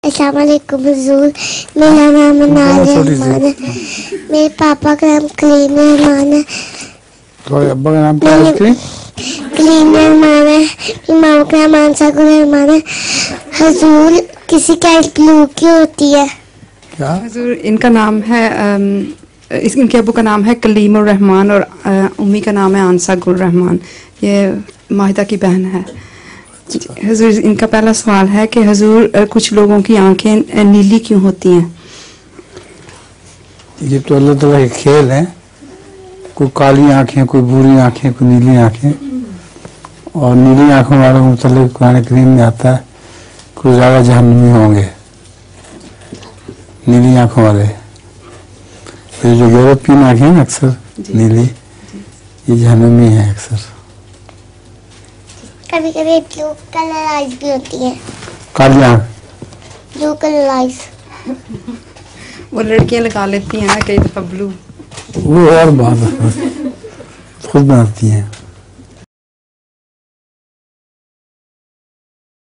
अस्सलाम वालेकुम हुजूर, मेरा नाम नाज़िया रहमान है, मेरे पापा का नाम कलीम रहमान है, तुम्हारे अब्बा का नाम क्या है? कलीम रहमान है, मेरी माँ का नाम आंसागुल रहमान है। हुजूर, किसी का ब्लू क्यों होती है? क्या? हुजूर, इनका नाम है इनके अबू का नाम है कलीम रहमान और उम्मी का नाम है आंसागुल रहमान। ये माहिदा की बहन है। हुजूर, इनका पहला सवाल है कि हुजूर कुछ लोगों की आंखें नीली क्यों होती हैं? ये तो अल्लाह ताला के खेल है। कोई काली आंखें, कोई बुरी आंखें, कोई नीली आंखें। और नीली आंखों वालों को मतलब कुरान करीम में आता है कुछ ज्यादा जहन्नमी होंगे। नीली आंखों वाले, ये जो यूरोपियन आंखें हैं अक्सर नीली, ये जहन्नमी है अक्सर। कभी कभी ब्लू कलर आइज भी होती है। काली आंख, ब्लू कलर आइज वो लड़कियां लगा लेती हैं ना कई दफा ब्लू। वो और बात खुद बनाती हैं।